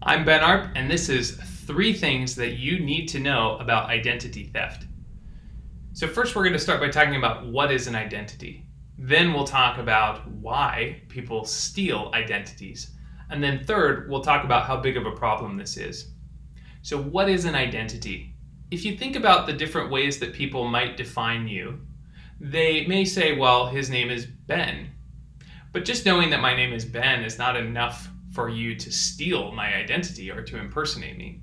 I'm Ben Arp, and this is 3 things that you need to know about identity theft. So first we're going to start by talking about what is an identity. Then we'll talk about why people steal identities. And then third, we'll talk about how big of a problem this is. So what is an identity? If you think about the different ways that people might define you, they may say, well, his name is Ben. But just knowing that my name is Ben is not enough for you to steal my identity or to impersonate me.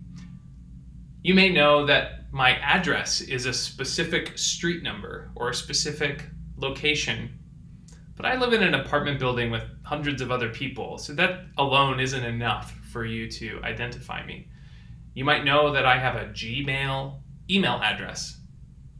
You may know that my address is a specific street number or a specific location, but I live in an apartment building with hundreds of other people, so that alone isn't enough for you to identify me. You might know that I have a Gmail email address,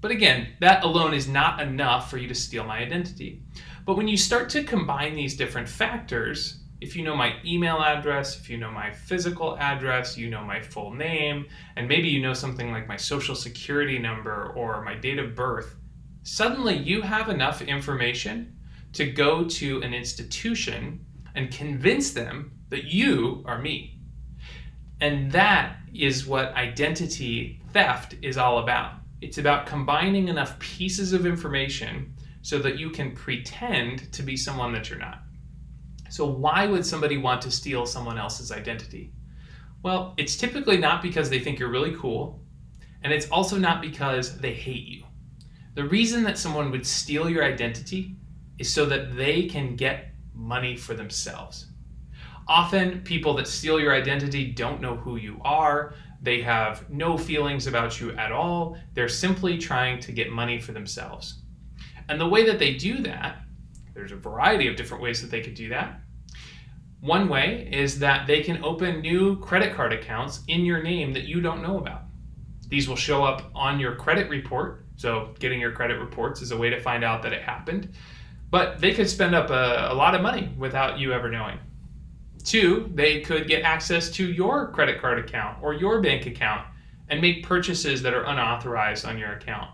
but again, that alone is not enough for you to steal my identity. But when you start to combine these different factors, if you know my email address, if you know my physical address, you know my full name, and maybe you know something like my social security number or my date of birth, suddenly you have enough information to go to an institution and convince them that you are me. And that is what identity theft is all about. It's about combining enough pieces of information so that you can pretend to be someone that you're not. So why would somebody want to steal someone else's identity? Well, it's typically not because they think you're really cool, and it's also not because they hate you. The reason that someone would steal your identity is so that they can get money for themselves. Often, people that steal your identity don't know who you are. They have no feelings about you at all. They're simply trying to get money for themselves. And the way that they do that, there's a variety of different ways that they could do that. One way is that they can open new credit card accounts in your name that you don't know about. These will show up on your credit report. So getting your credit reports is a way to find out that it happened. But they could spend up a lot of money without you ever knowing. 2, they could get access to your credit card account or your bank account and make purchases that are unauthorized on your account.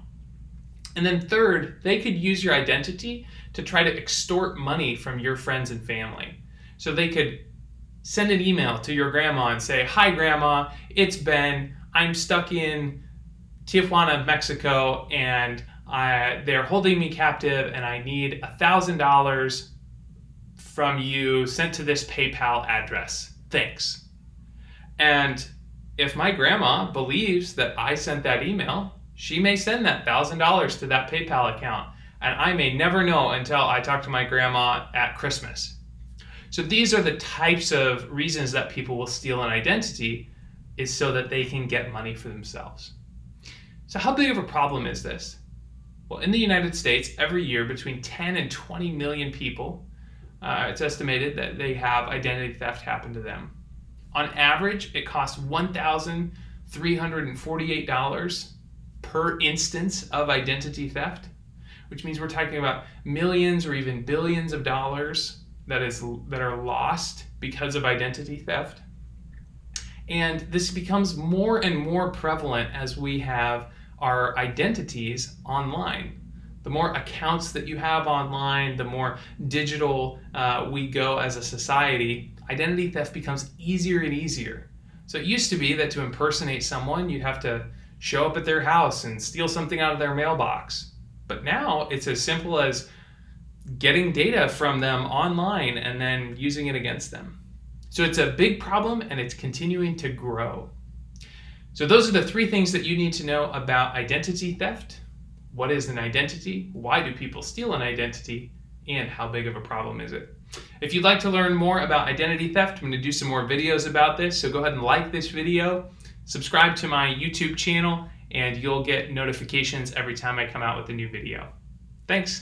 And then 3rd, they could use your identity to try to extort money from your friends and family. So they could send an email to your grandma and say, "Hi grandma, it's Ben. I'm stuck in Tijuana, Mexico, and they're holding me captive and I need $1,000 from you sent to this PayPal address. Thanks." And if my grandma believes that I sent that email, she may send that $1,000 to that PayPal account, and I may never know until I talk to my grandma at Christmas. So these are the types of reasons that people will steal an identity, is so that they can get money for themselves. So how big of a problem is this? Well, in the United States, every year between 10 and 20 million people, it's estimated that they have identity theft happen to them. On average, it costs $1,348 per instance of identity theft, which means we're talking about millions or even billions of dollars that are lost because of identity theft. And this becomes more and more prevalent as we have our identities online. The more accounts that you have online, the more digital we go as a society, identity theft becomes easier and easier. So it used to be that to impersonate someone, you'd have to show up at their house and steal something out of their mailbox. But now it's as simple as getting data from them online and then using it against them. So it's a big problem and it's continuing to grow. So those are the 3 things that you need to know about identity theft. What is an identity? Why do people steal an identity? And how big of a problem is it? If you'd like to learn more about identity theft, I'm going to do some more videos about this. So go ahead and like this video, subscribe to my YouTube channel, and you'll get notifications every time I come out with a new video. Thanks.